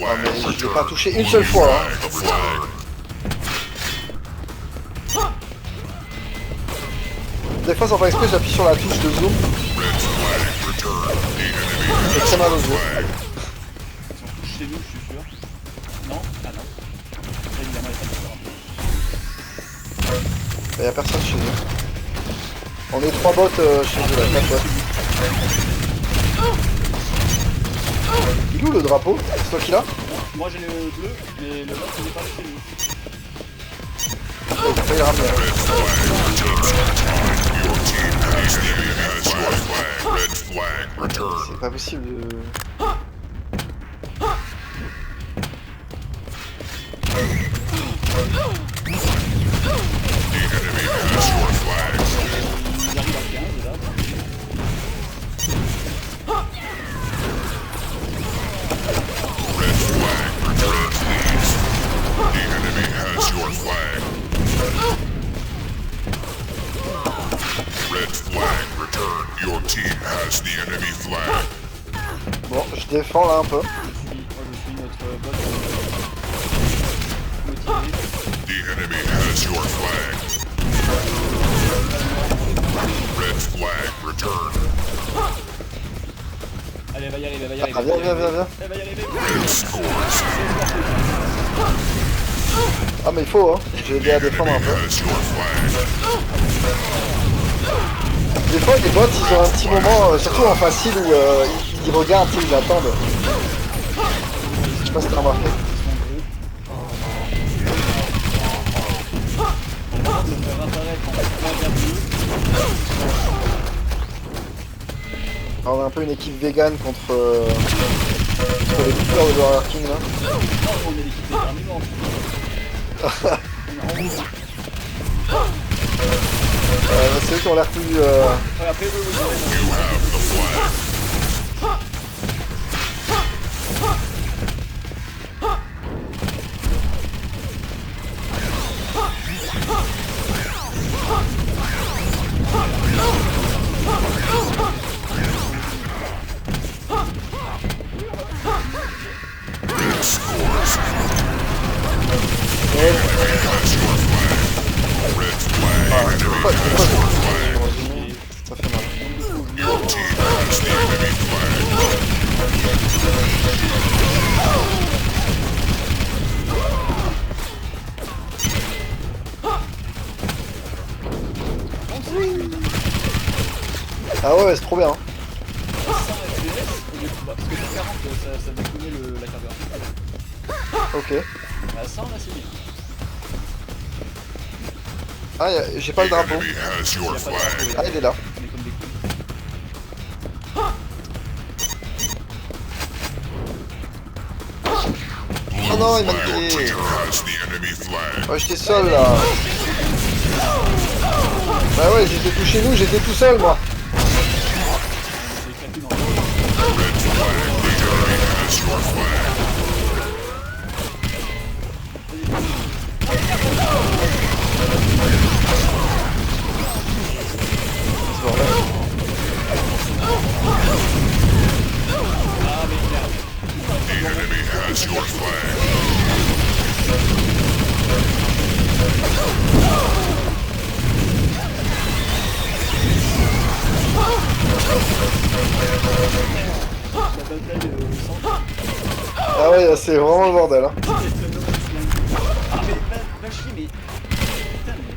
Ah mais je l'ai pas touché une seule fois hein. Des fois sans faire exprès j'appuie sur la touche de zoom. C'est très mal aux yeux. Ils sont tous chez nous, je suis sûr. Non? Ah non. Évidemment, il n'y a pas de Y'a personne chez eux. On est 3 bots chez eux là, 4 bots. Il est où le drapeau? C'est toi qui l'as? Moi j'ai le bleu, mais le vert il n'est pas chez nous. Oh, ça ira bien. C'est pas possible de... Il arrive à 15 là. Bon, je défends là un peu. Moi je suis notre bot motivé. Allez, va y arriver, va y arriver. Ah, viens, viens, viens, viens. Elle va y arriver. Ah mais il faut hein, j'ai aidé à défendre un peu. Des fois les bots ils ont un petit moment, surtout en facile où ils regardent, ils attendent. Je sais pas si t'as remarqué. Alors, on a un peu une équipe vegan contre les coupeurs de Burger King là. Non, on est l'équipe des carnivores. C'est eux qui ont l'air plus... Après, oui. Ça fait mal. Ah ouais, c'est trop bien. Hein. Parce que sur 40, ça déconnait la carburant. Ok. À 100, là, c'est bien. Ah, j'ai pas le drapeau. Il y a pas de drapeau, Ah, il est là. on est comme des couilles. Oh non, il m'a killé. Oh, j'étais seul là. Bah ouais, j'étais tout chez nous, j'étais tout seul moi. J'ai éclaté dans C'est bordel. Ah, mais merde. La bataille au centre. Ah ouais, c'est vraiment le bordel. Hein. Ah, mais va chier, mais. Putain, mais.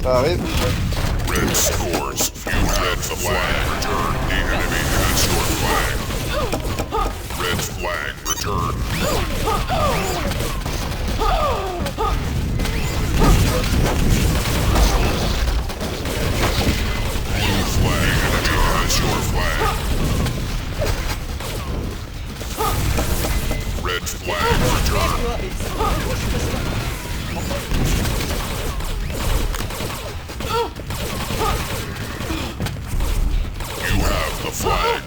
Ça arrive. Red scores. You have the flag. The enemy has your flag. Red flag returned. Blue flag. Enemy has your flag. Red flag returned. You have the flag.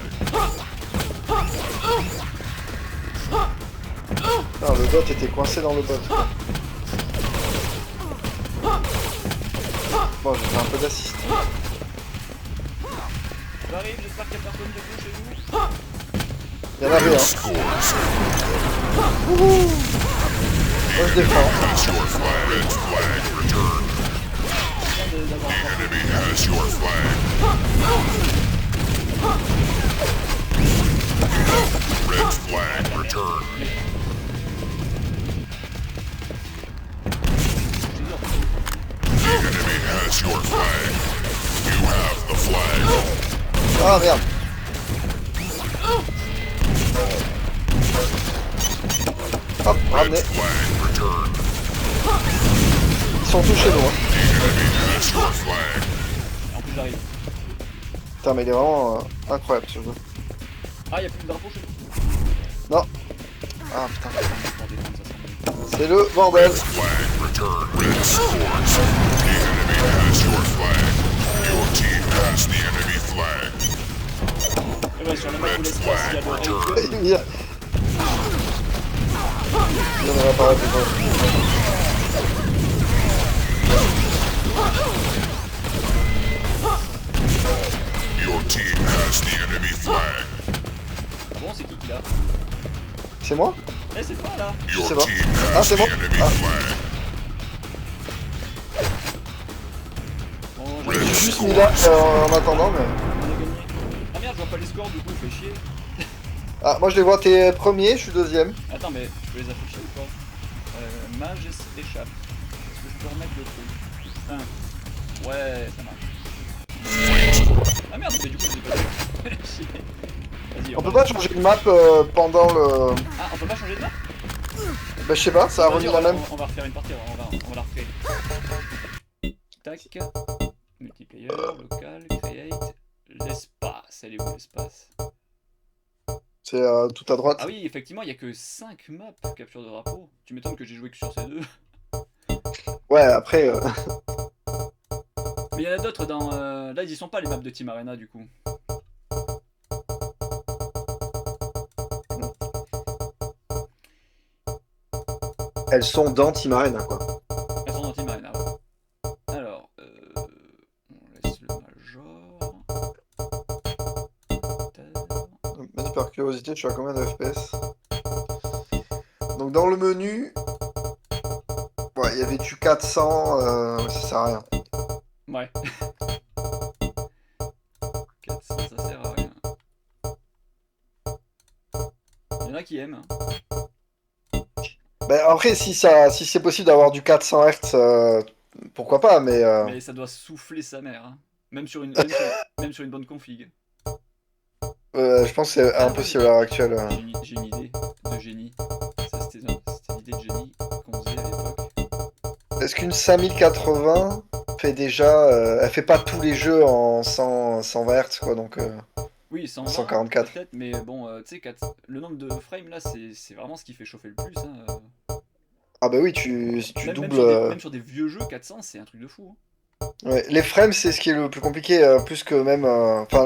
Non, le bot était coincé dans le bot. Bon, j'ai fait un peu d'assist. J'arrive, j'espère qu'il n'y a personne de vous chez vous. Il y en avait un. Wouhou. Moi je défends. Has your flag. Red flag returned. The enemy has your flag. Red flag returned. The enemy has your flag. You have the flag. Ah merde. Hop, Red ramenez. flag returned. Ils sont tous chez nous. Hein. The enemy has your flag. En plus j'arrive. Putain, mais il est vraiment incroyable ce jeu. Ah, y'a plus de drapeau chez nous. Non. Ah putain. Pour défendre ça. C'est le bordel. Red flag returned. Red scores. The enemy has your flag. Your team has the enemy flag. Et ouais, sur le map de l'espace, il y a le raid. Il y a... Il y en aura pas raté pas. Your team has the enemy flag. Bon, c'est qui l'a? C'est moi? Eh, c'est toi là. Your C'est bon. team Ah, has c'est the bon. enemy Ah. flag. Bon, Red j'ai J'ai juste mis là en attendant, mais... on a gagné. Ah merde, je vois pas les scores du coup, fait chier. Ah, moi je les vois, t'es premier, je suis deuxième. Attends, mais je peux les afficher ou pas? Mage échappe. Est-ce que je peux remettre le truc? 1. Ouais, ça marche. Ah merde, mais du coup, je l'ai pas vu. Chier. Vas-y, On peut pas changer de map pendant le... Ah, on peut pas changer de map? Bah je sais pas, ça a Vas-y, remis la même. on va refaire une partie, on va la recréer. Tac. Multiplayer, local, create, l'espace. Elle est où l'espace? C'est tout à droite. Ah oui, effectivement, il y a que 5 maps capture de drapeau. Tu m'étonnes que j'ai joué que sur ces deux. Ouais, après... Mais il y en a d'autres dans... Là, ils y sont pas les maps de Team Arena du coup. Elles sont dans Team Arena, quoi. Elles sont dans Team Arena, ouais. Alors, on laisse le major. Vas-y, par curiosité, tu as combien de FPS? Donc dans le menu... Ouais, il y avait du 400, ça sert à rien. Ouais. 400, ça sert à rien. Il y en a qui aiment. Bah après, si c'est possible d'avoir du 400 Hz, pourquoi pas, mais... Mais ça doit souffler sa mère. Hein. Même sur une bonne config. je pense que c'est impossible à l'heure actuelle. J'ai une idée de génie. Ça, c'était une idée de génie qu'on faisait à l'époque. Est-ce qu'une 5080 fait déjà... elle fait pas tous les jeux en 120 Hz, quoi, donc... Oui, 120, 144. peut-être, mais bon, tu sais, le nombre de frames là, c'est vraiment ce qui fait chauffer le plus. Hein. Ah bah oui, tu Même doubles... même sur des vieux jeux, 400, c'est un truc de fou. Hein. Ouais, les frames, c'est ce qui est le plus compliqué, plus que même... Enfin,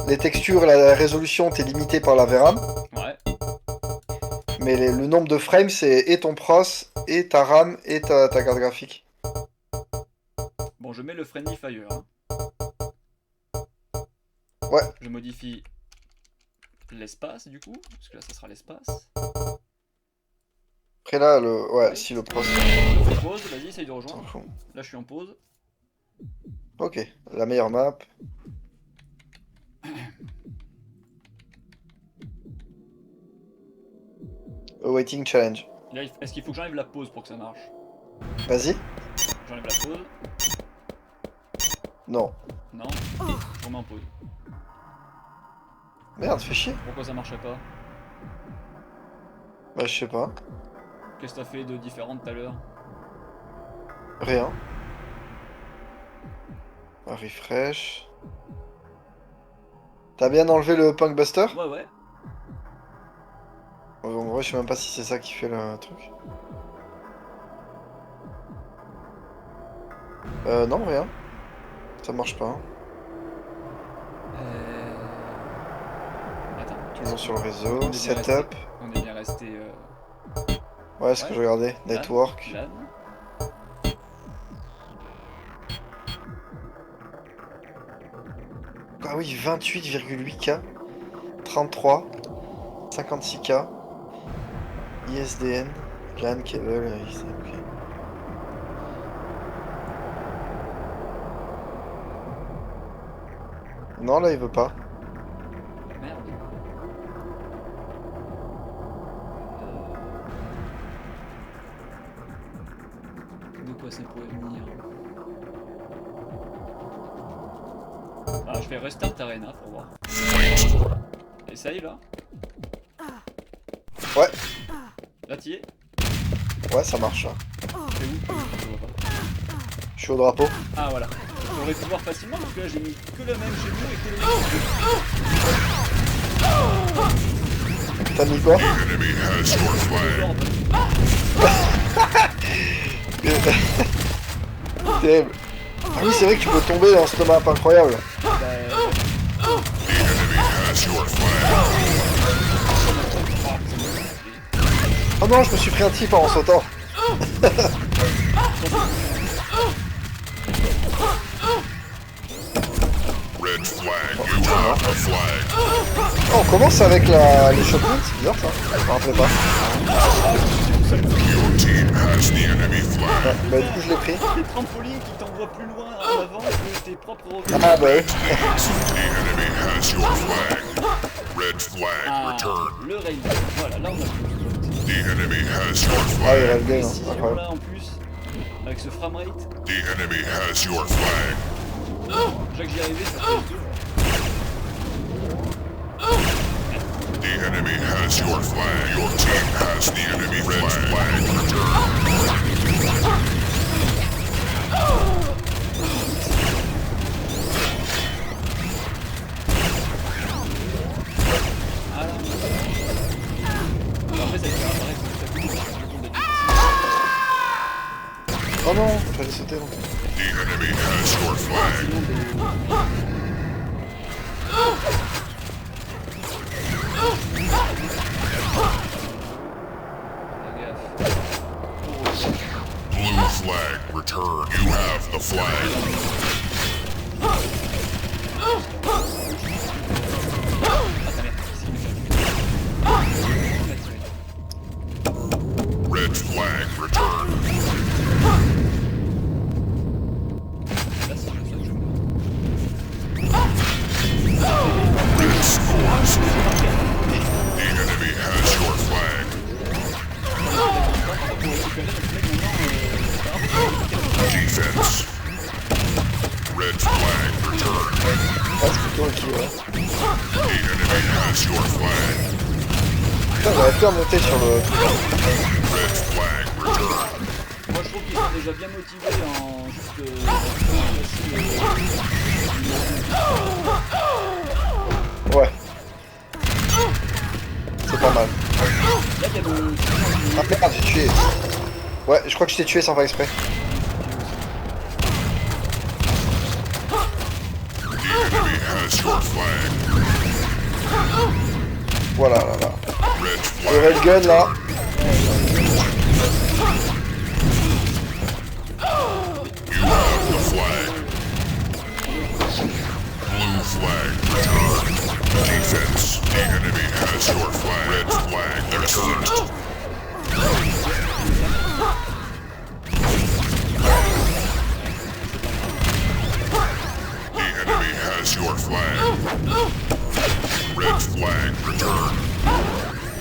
les textures, la résolution, t'es limité par la VRAM. Ouais. Mais le nombre de frames, c'est et ton pros, et ta RAM, et ta carte graphique. Bon, je mets le Friendly Fire. Hein. Ouais. Je modifie l'espace du coup, parce que là ça sera l'espace. Après là, ouais, si le pros... Pause, vas-y, essaye de rejoindre. Là je suis en pause. Ok, la meilleure map. Awaiting challenge. Là, est-ce qu'il faut que j'enlève la pause pour que ça marche? Vas-y. J'enlève la pause. Non. Non. On met en pause. Merde, fais chier. Pourquoi ça marchait pas? Bah je sais pas. Qu'est-ce que t'as fait de différent tout à l'heure? Rien. Un refresh. T'as bien enlevé le Punk Buster? Ouais, ouais. En vrai, je sais même pas si c'est ça qui fait le truc. Non, rien. Ça marche pas. Attends. Toujours sur le réseau. On est bien Setup. On est bien resté Ouais, ce que je regardais. Network. LAN. Ah oui, 28,8K. 33. 56K. ISDN. LAN, cable, ok. Non, là, il veut pas. Merde. De quoi ça pourrait venir? Ah, je fais restart Arena pour voir. Et ça y est là? Ouais, Là t'y es? ouais, ça marche. Là. T'es où? Je vois pas. Je suis au drapeau. Ah voilà. J'aurais pu voir facilement parce que là j'ai mis que le même chez nous et que le même T'as mis quoi? The enemy has your flag. Terrible. Ah oui, c'est vrai que tu peux tomber dans cette map incroyable. The enemy has your flag. Oh non, je me suis pris un type en sautant. Red flag. You have the flag. Oh, on commence avec les shotguns, c'est bizarre ça. Je me rappelais pas. Your team has the enemy flag. Ouais, bah du coup je l'ai pris. Les trampolines qui t'envoient plus loin en avant que tes propres roquettes. Ah bah oui. The enemy has your flag. Red flag Ah, return. le rail. Voilà, là on a plus. The enemy has your Ah, il flag. reste bien, hein. Précision Incroyable. là en plus, avec ce framerate. The enemy has your flag. Déjà que j'y arrivais, ça fait deux. The enemy has your flag. Your team has the enemy red flag. Return. Ah là. Après, ça te fait apparaître petit à petit, parce que je compte d'être Oh non, j'allais sauter donc. The enemy has your flag. Blue flag return. You have the flag. Red flag return. Red scores. The enemy has your flag. Defense. Red flag return. Ah, c'est plutôt ok, ouais. The enemy has your flag. Putain, j'aurais pu remonter sur le truc. Red flag return. Moi je trouve qu'ils sont déjà bien motivés en juste Ouais. C'est pas mal. là il y a le... Ah merde, j'ai tué. Ouais, je crois que je t'ai tué sans faire exprès. The enemy has your flag. Voilà, là, là. Red Le flag. railgun là. You have the flag. Blue flag return. Defense. The enemy has your flag. Red flag returned. The enemy has your flag. Red flag return.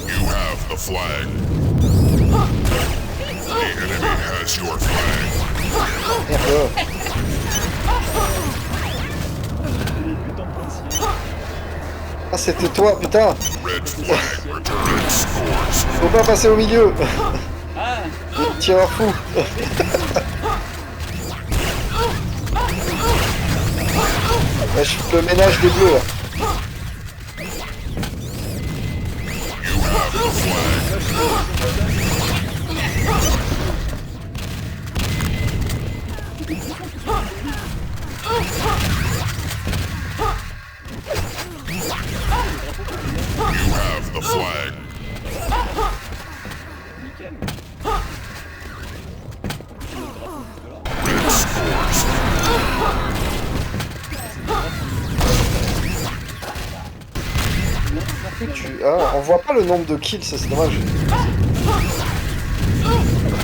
You have the flag. The enemy has your flag. Merde. Ah, c'était toi, putain. Red flag return. Scores. Faut pas passer au milieu. Ah, Tireur fou. Là, je fais le ménage des bleus là. You have the flag. Ah, on voit pas le nombre de kills, ça, c'est dommage.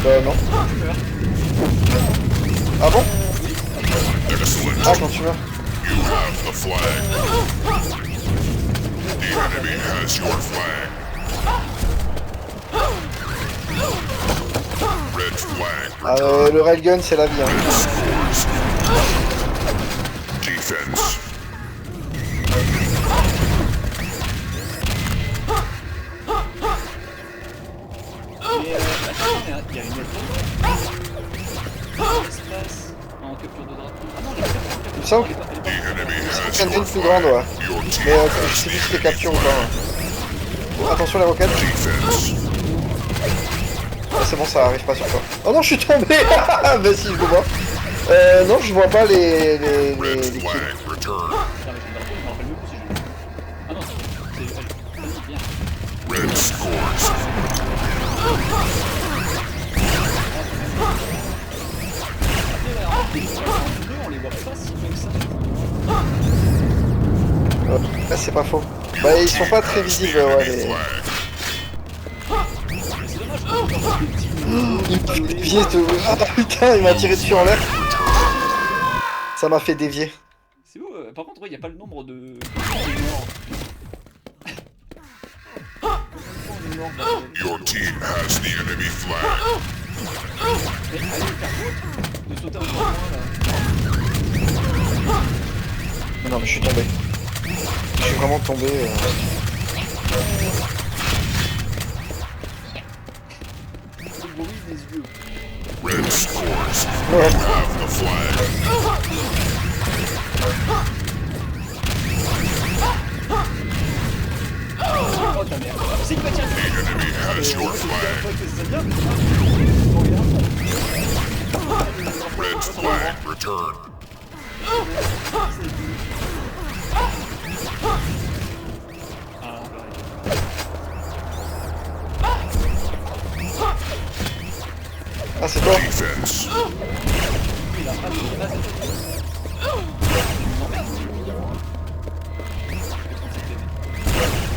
Non. Ah bon? Excellent. Ah, quand tu meurs. You have the flag. The enemy has your flag. Red flag Ah, returned. le railgun, c'est la vie. Hein. Scores. Defense. Mais attends, il y a une autre Qu'est-ce qui se passe en capture de drapeau? Ah non, j'ai pas Il me semble que The enemy has c'est une your plus grande, ouais. flag. Your team Mais je has sais the plus si les enemy captures ou pas. flag. Hein. Attention les roquettes. Defense. Ah, c'est bon, ça arrive pas sur toi. Oh non, je suis tombé. Bah si, je le vois. Non, je vois pas les Red kills. flag returned. Putain, mais le drapeau, je me rappelle même plus si je l'ai vu. Ah non, c'est elle. Vas-y, viens. Red scores. On les voit pas si bien que ça. Ouais, c'est pas faux. Bah, ils sont pas très visibles, ouais. Les... Flag. Mais c'est dommage qu'on peut pas des petits Il m'a fait dévier, ah putain, il m'a tiré dessus en l'air. Ça m'a fait dévier. C'est où par contre, il n'y a pas le nombre de. Your team has the enemy flag. Mais allez, faire faute de sauter en coin là. Non, mais je suis tombé. Je suis vraiment tombé. Le bruit des yeux. Red scores. Ouais. Have the flag. Oh ta mère. C'est quoi, tiens. The enemy has your flag. Red flag returned. Ah, c'est toi? Defense.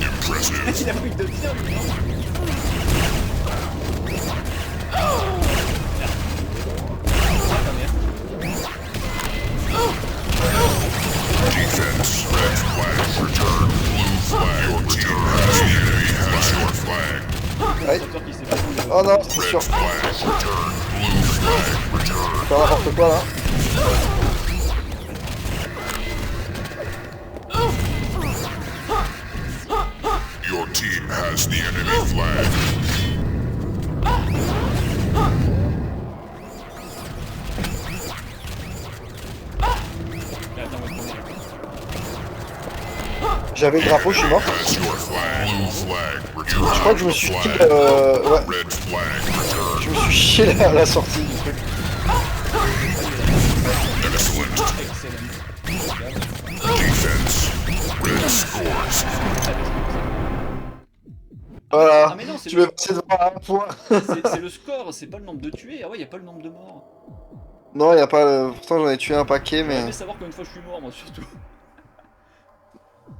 Impressive. Il a pris de tir, lui, non? Ah, ta mère. Defense. Red flag returned. Blue flag. Your team has the enemy has your flag. Ouais. J'ai peur qu'il s'est fait foutre. Oh non, c'est Red sûr. flag returned. Blue flag returned. Faire n'importe quoi là. Your team has the enemy flag. Attends, on va tourner. J'avais le drapeau, je suis mort. Has your flag. Blue flag returned. Je crois que je me suis Flag. kill, ouais. Red flag returned. Je me suis chié à la sortie du truc. Excellent. Excellent. Defense. Red scores. Voilà. Ah, mais non, c'est Tu le... veux passer devant à un point. c'est le score, c'est pas le nombre de tués. Ah ouais, y a pas le nombre de morts. Non, y a pas. Pourtant, j'en ai tué un paquet, J'aurais mais. aimé savoir combien de fois je suis mort, moi, surtout.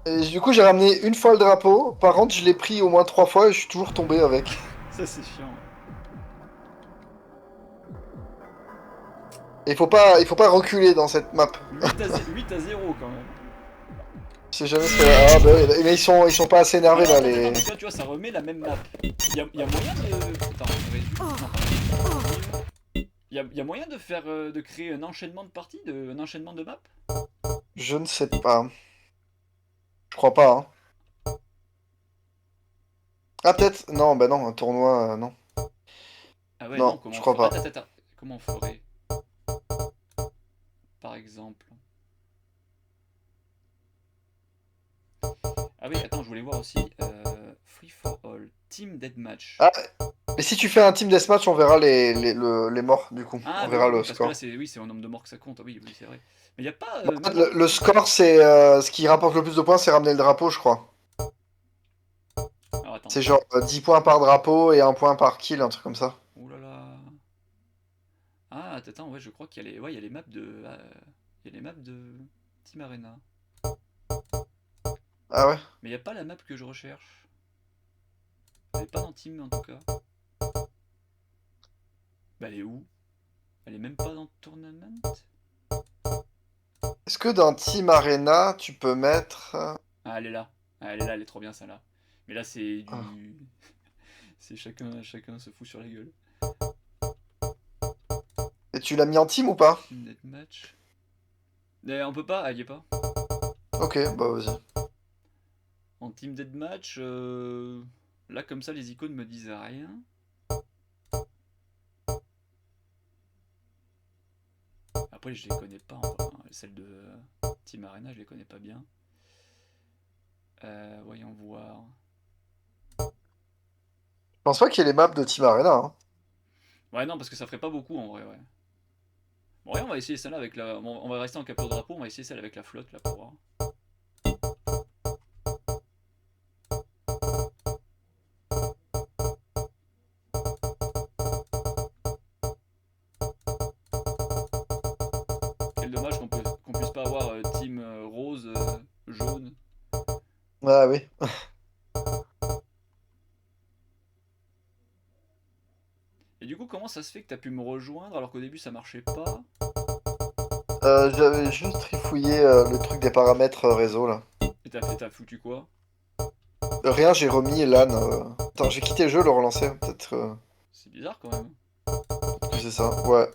Et du coup, j'ai ramené une fois le drapeau. Par contre, je l'ai pris au moins 3 fois et je suis toujours tombé avec. Ça, c'est chiant. Et il faut pas reculer dans cette map. 8 à 0 quand même. Je sais jamais ce que. Ah bah oui, mais ils sont pas assez énervés là, les. Tu vois, ça remet la même map. Y a moyen de. Attends, on résume. Non, pardon. Y a moyen de faire. De créer un enchaînement de parties, un enchaînement de maps? Je ne sais pas. Je crois pas, hein. Ah, peut-être. Non, bah non, un tournoi, non. Ah ouais, Non, comment je on crois ferait- pas. Attends. Comment on ferait? Par exemple. Ah oui, attends, je voulais voir aussi. Free for all. Team Deathmatch. Ah, mais si tu fais un team deathmatch, on verra les morts, du coup. Ah, On bah verra oui, le parce que score. là, c'est un nombre de morts que ça compte. Ah oui, c'est vrai. Mais y a pas. En fait, le score, c'est ce qui rapporte le plus de points, c'est ramener le drapeau, je crois. Alors attends. C'est genre 10 points par drapeau et 1 point par kill, un truc comme ça. Ouh là là. Ah, attends, ouais, je crois qu'il y a les, ouais, il y a les maps de, il y a les maps de Team Arena. Ah ouais? Mais il n'y a pas la map que je recherche. Elle est pas dans Team en tout cas. Bah elle est où? Elle est même pas dans Tournament? Est-ce que dans Team Arena, tu peux mettre... Ah elle est là. Ah, elle est là, elle est trop bien celle-là. Mais là c'est du... Ah. c'est chacun se fout sur la gueule. Et tu l'as mis en team ou pas? Team Deathmatch. On peut pas? Ah y est pas. Ok, bah vas-y. En Team Deathmatch, là comme ça les icônes me disent rien. Après je les connais pas, enfin, celles de Team Arena je les connais pas bien. Voyons voir. Je pense pas qu'il y ait les maps de Team Arena. Hein. Ouais non parce que ça ferait pas beaucoup en vrai ouais. Bon ouais, on va essayer celle-là avec la... On va rester en capture de drapeau, on va essayer celle avec la flotte là pour voir. Quel dommage qu'on puisse pas avoir team rose, jaune. Ah oui. Et du coup comment ça se fait que t'as pu me rejoindre alors qu'au début ça marchait pas? J'avais juste trifouillé le truc des paramètres réseau là. Et t'as foutu quoi? Rien, j'ai remis LAN. Attends, j'ai quitté le jeu, le relancer. Peut-être C'est bizarre quand même. que c'est ça. Ouais.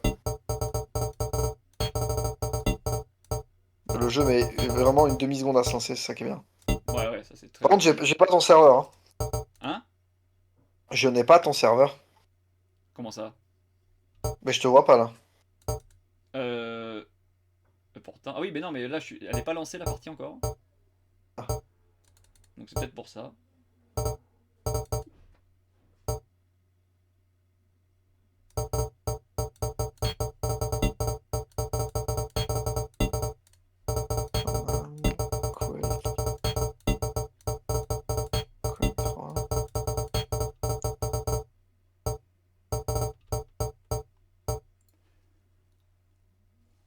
Le jeu met vraiment une demi-seconde à se lancer, c'est ça qui est bien. Ouais ouais ça c'est très... Par contre, j'ai pas ton serveur. Hein. Hein? Je n'ai pas ton serveur. Comment ça? Mais je te vois pas là. Euh... Pourtant... Ah oui mais non mais là elle est pas lancée la partie encore. Ah. Donc c'est peut-être pour ça.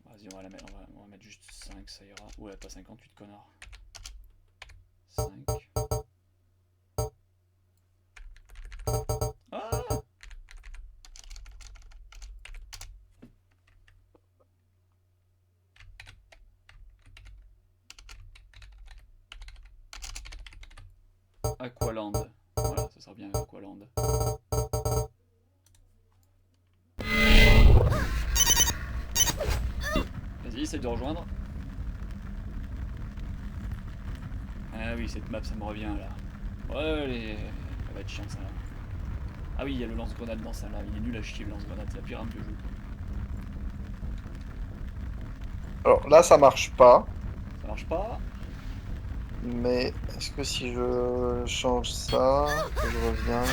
Vas-y, on va mettre juste 5, ça ira. Ouais, pas 58, connard. 5. Ah! Aqualand. Voilà, ça sera bien Aqualand. Vas-y, essaye de rejoindre. Ah oui, cette map, ça me revient là. Ouais, ça va être chiant ça là. Ah oui, il y a le lance-grenade dans ça là. Il est nul à chier le lance-grenade, c'est la pire arme que je joue. Alors là, ça marche pas. Ça marche pas. Mais est-ce que si je change ça, que je reviens...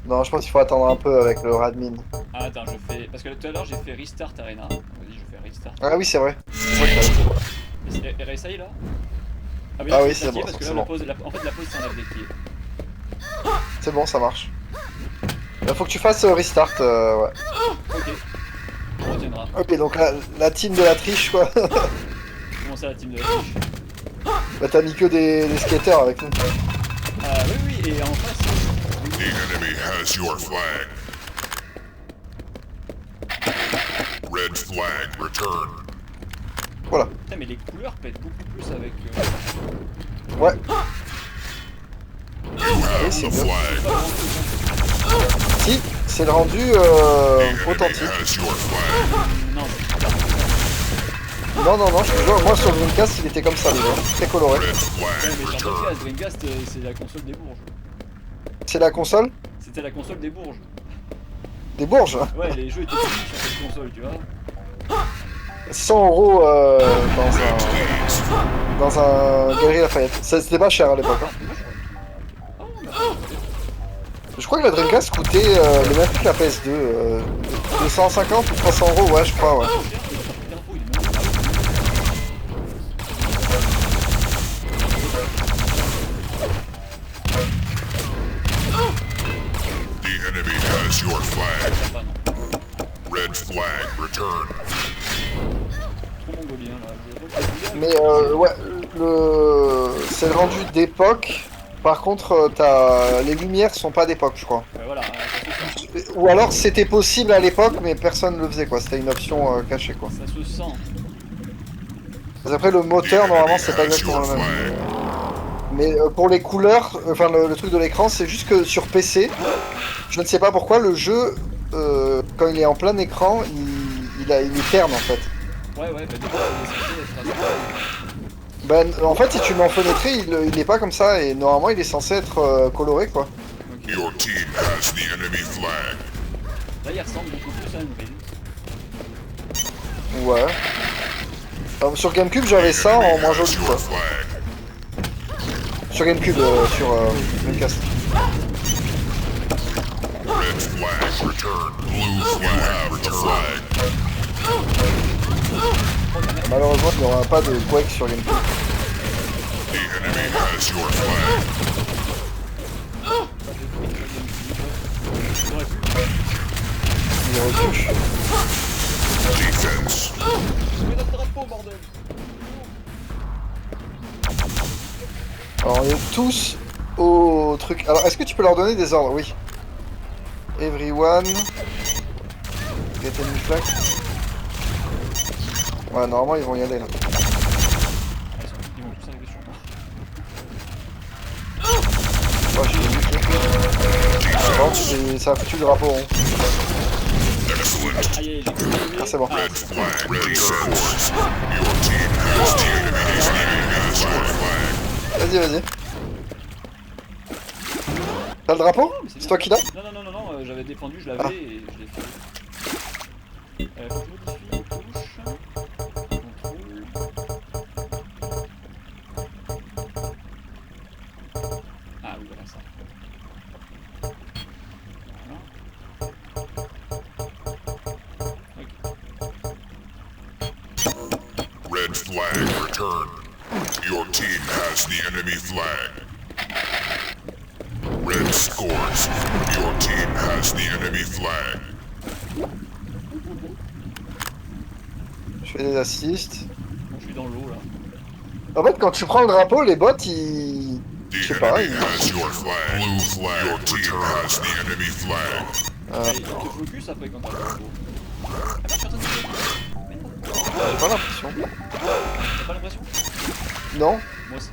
Non, je pense qu'il faut attendre un peu avec le Radmin. Ah attends, je fais... Parce que tout à l'heure j'ai fait Restart Arena. Vas-y, je fais Restart. Ah oui, c'est vrai. C'est vrai que t'as- Et réessaye là. Ah là, oui, c'est c'est bon, parce que là, c'est la bon. pause, en fait, la pause c'est un update. C'est bon, ça marche. Il faut que tu fasses restart, ouais. Ok, on retiendra. Ok, donc la team de la triche, quoi. Comment ça la team de la triche? Bah t'as mis que des skaters avec nous. Ah oui, oui, et en face... The enemy has your flag. Red flag returned. Voilà. Putain, mais les couleurs pètent beaucoup plus avec... Ouais. You have c'est the bien. flag. Si, c'est le rendu The enemy authentique. has your flag. Non, Non, non, non, je te jure, moi sur Dreamcast il était comme ça déjà. Très coloré. Red mais flag sur returned. Dreamcast, c'est la console des Bourges. C'est la console C'était la console des Bourges. des Bourges. Ouais, les jeux étaient finis sur cette console, tu vois. 100 euros dans un Galerie Lafayette. C'était pas cher à l'époque. Hein. Je crois que la Dreamcast coûtait le même prix que la PS2. 250 ou 300 euros, ouais, je crois, ouais. The enemy has your flag. Red flag returned. Trop mongolien là. Mais ouais, c'est le rendu d'époque Par contre, les lumières sont pas d'époque, je crois. Ouais, voilà, ça se sent. Ou alors c'était possible à l'époque, mais personne ne le faisait, quoi. C'était une option cachée, quoi. Ça se sent. Parce après, le moteur, normalement, c'est pas Has exactement your le même. flag. Mais pour les couleurs, enfin le truc de l'écran, c'est juste que sur PC, je ne sais pas pourquoi, le jeu, quand il est en plein écran, il est terne en fait. Ouais, bah du coup, il est censé être assez. Ben, en fait, si tu le mets en fenêtré, il est pas comme ça, et normalement, il est censé être coloré, quoi. Ok. Your team has the enemy flag. Là, il ressemble beaucoup plus à une rille. Ouais. Alors, sur GameCube, j'avais ça en moins joli, Has quoi. your flag. Sur GameCube, sur Dreamcast. Red flag returned. Blue flag have the flag. Malheureusement, il n'y aura pas de Quake sur GameCube. The enemy has your flag. J'aurais pu. Il retouche. Defense. Mais notre drapeau, bordel. Alors, on est tous au truc. Alors, est-ce que tu peux leur donner des ordres? Oui. Everyone. Get enemy flag. Ouais, normalement, ils vont y aller là. Ils vont tous arriver sur moi. Ouais, je l'ai vu. Bon, ça a foutu le drapeau rond. Excellent. Aïe, j'ai cru que Ah, c'est bon. Red flag. Ready force. Your team has the enemy. His enemy has your flag. Vas-y. T'as le drapeau? mais C'est toi qui l'as? Non, j'avais défendu, je l'avais et je l'ai fait. Faut que je modifie les touches. Contrôle. Ah oui, voilà ça. Voilà. Ok. Red flag returned. Your team has the enemy flag. Red scores. Your team has the enemy flag. Je fais des assists. Bon, je suis dans l'eau là. En fait, quand tu prends le drapeau, les bots, ils... The Je sais pas, enemy has your flag. Blue flag. Your team has the enemy flag. Et il te focus après quand t'as le drapeau. Ah merde, je suis en train de tirer. Mais non, J'ai pas l'impression. t'as pas l'impression? Non. Moi aussi.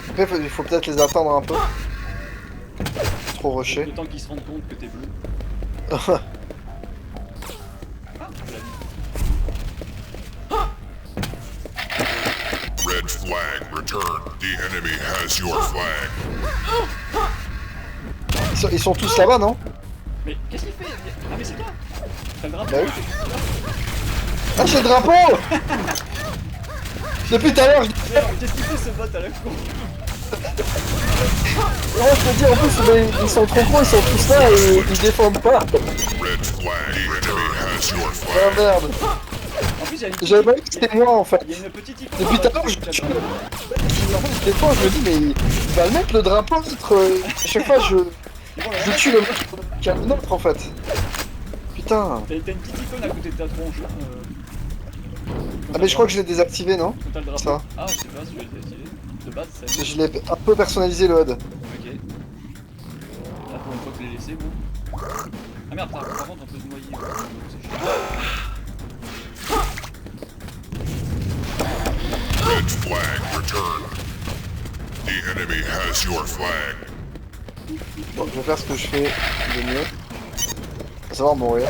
Après, il faut peut-être les attendre un peu. Trop rushé. Le temps qu'ils se rendent compte que t'es bleu. Ah, je l'ai vu. Red flag returned. The enemy has your flag. Ils sont tous là-bas, non? Mais qu'est-ce qu'il fait? Ah mais c'est toi. T'as le drapeau. Bah oui. Ah, j'ai le drapeau! Depuis tout à l'heure, je... Merde, qu'est-ce qu'il fait ce bot à la con? Ouais, je te dis, en plus, mais ils sont trop gros, ils sont tous là et ils défendent pas. Red flag. The enemy has your Ah flag. merde. En plus, il y a une J'avais pas vu que c'était moi en fait. Il y a une petite icône. Depuis tout à l'heure, je tue. En fait, des fois, je me dis, mais il va le mettre le drapeau, à chaque fois, je tue le mec qui a le nôtre en fait. Putain. T'as une petite icône à côté de ta tronche. Ah, mais je crois que je l'ai désactivé, non? Quand t'as le drapeau. Ça. Ah, je sais pas si je l'ai désactivé. De base, ça. Je l'ai un peu personnalisé le HUD. Ok. Là, pour une fois que je l'ai laissé, bon. Ah merde, par contre, on peut se noyer. C'est chiant. Red flag returned. The enemy has your flag. Bon, je vais faire ce que je fais de mieux. À savoir mourir.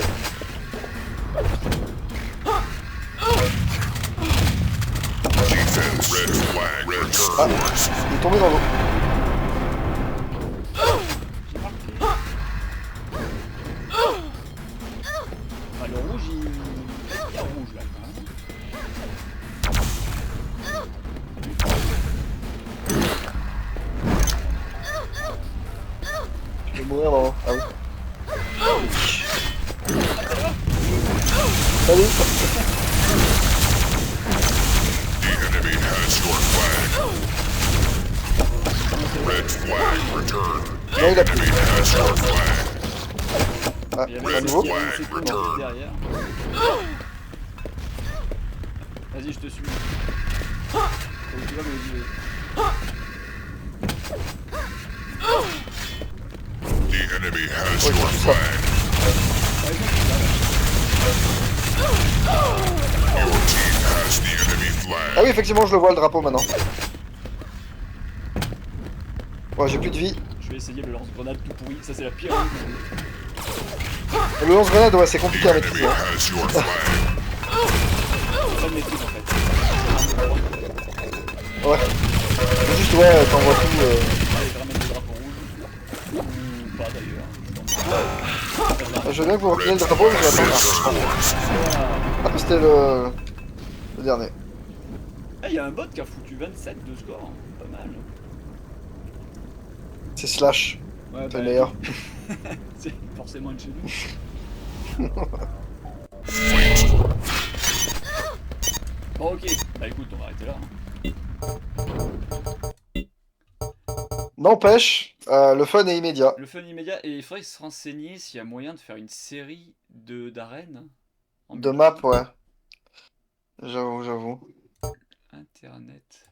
Defense. Red flag returned. Ah, il est tombé dans l'eau. Ah, le rouge, il est rouge là quand même. Je vais mourir dans l'eau. Ah oui. Salut. The enemy has your flag. Red flag returned. The Non, il a pris. enemy has your flag. Ah, Il y avait à Red nouveau. une flag seconde returned. derrière. Vas-y, je te suis. tu vas me dire. The enemy has your flag. Par exemple, Your team has the enemy Ah flag. oui, effectivement, je le vois le drapeau maintenant. Ouais, j'ai plus de vie. je vais essayer le lance-grenade tout pourri. Ça, c'est la pire. Le lance-grenade, ouais, c'est The compliqué à enemy maîtriser. Hein. has your flag. C'est pas de maîtrise en fait. Ouais. Faut juste, ouais, t'envoies tout. Allez, je ramène le drapeau rouge. Ou pas d'ailleurs. Je veux bien que vous reculez le drapeau, mais je vais attendre. Scores. Ah, c'était le dernier. Ah, il y a un bot qui a foutu 27 de score. Pas mal. C'est Slash. Ouais, C'est le meilleur. C'est forcément une chez nous. Fight. Bon, ok. Bah écoute, on va arrêter là. N'empêche, le fun est immédiat. Le fun immédiat, et il faudrait se renseigner s'il y a moyen de faire une série d'arènes. en De multi. map, ouais. J'avoue. Internet,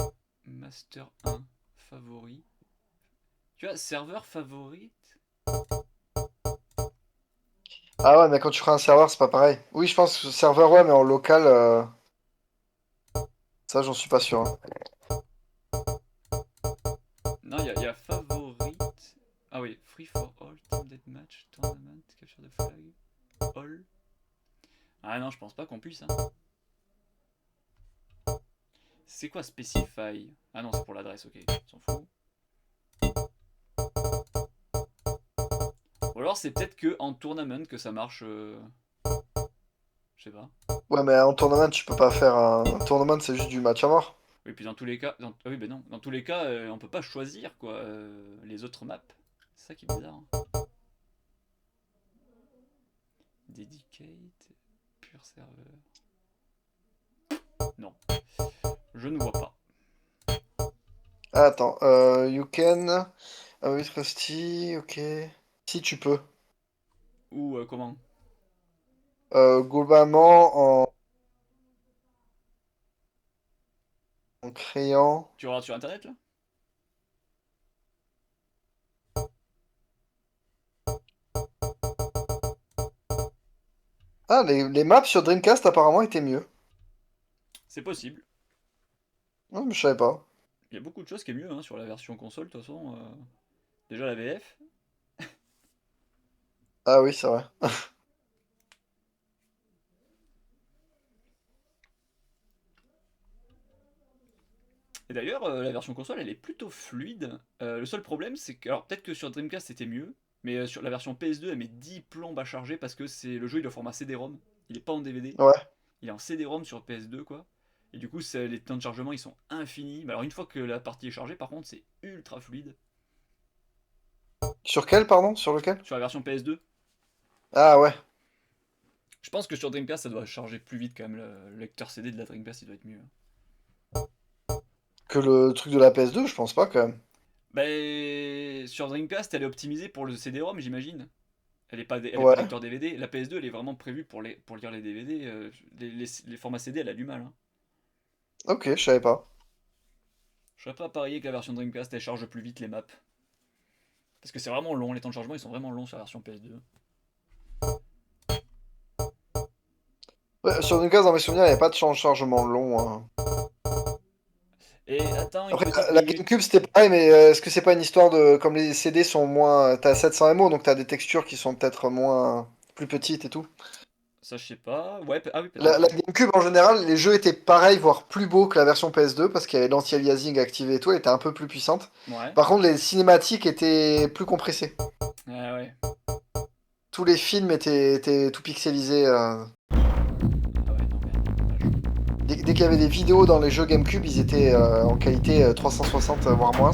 Master 1, favori. Tu vois, serveur favorite. Ah ouais, mais quand tu feras un serveur, c'est pas pareil. Oui, je pense que serveur, ouais, mais en local, ça, j'en suis pas sûr. Hein. Non, il y a favorite. Ah oui, free for all, team deathmatch, tournament, capture de flag, all. Ah non, je pense pas qu'on puisse. Hein. C'est quoi specify? Ah non, c'est pour l'adresse, ok, on s'en fout. Ou alors c'est peut-être que en tournament que ça marche. Je sais pas. Ouais, mais en tournament, tu peux pas faire un tournament, c'est juste du match à mort. Oui, puis dans tous les cas, ah oui, ben non, dans tous les cas, on peut pas choisir quoi les autres maps. C'est ça qui est bizarre. Hein. Dedicate, pure serveur. Non, je ne vois pas. Ah, attends, you can. Ah oui, Rusty, ok. Si tu peux. Ou comment? Globalement, en créant. Tu regardes sur internet là? Ah, les maps sur Dreamcast apparemment étaient mieux. C'est possible. Ouais, mais je savais pas. Il y a beaucoup de choses qui est mieux hein, sur la version console, de toute façon. Déjà la VF. Ah oui, c'est vrai. Et d'ailleurs, la version console, elle est plutôt fluide. Le seul problème, c'est que. Alors, peut-être que sur Dreamcast, c'était mieux. Mais sur la version PS2, elle met 10 plombes à charger parce que le jeu il est au format CD-ROM. Il est pas en DVD. Ouais. Il est en CD-ROM sur PS2, quoi. Et du coup, les temps de chargement, ils sont infinis. Mais alors, une fois que la partie est chargée, par contre, c'est ultra fluide. Sur quel, pardon? Sur lequel? Sur la version PS2, Ah ouais. je pense que sur Dreamcast, ça doit charger plus vite quand même. Le lecteur CD de la Dreamcast, il doit être mieux. Que le truc de la PS2, je pense pas quand même. Bah, sur Dreamcast, elle est optimisée pour le CD-ROM, j'imagine. Elle est pas, elle est Ouais. pas lecteur DVD. La PS2, elle est vraiment prévue pour lire les DVD. Les formats CD, elle a du mal. Hein. Ok, je savais pas. Je serais pas parier que la version Dreamcast, elle charge plus vite les maps. Parce que c'est vraiment long, les temps de chargement, ils sont vraiment longs sur la version PS2. Ouais, sur Dreamcast, dans mes souvenirs, il n'y avait pas de chargement long. Hein. Et attends, une Après, petite la minute. GameCube, c'était pareil, mais est-ce que c'est pas une histoire de. Comme les CD sont moins. T'as 700 MO, donc t'as des textures qui sont peut-être moins. Plus petites et tout. Ça, je sais pas. Ouais, ah oui, La peut-être. GameCube, en général, les jeux étaient pareils, voire plus beaux que la version PS2, parce qu'il y avait l'anti-aliasing activé et tout, elle était un peu plus puissante. Ouais. Par contre, les cinématiques étaient plus compressées. Ah ouais. Tous les films étaient tout pixelisés. Ah ouais, non, merde. Dommage. Dès qu'il y avait des vidéos dans les jeux GameCube, ils étaient en qualité 360, voire moins.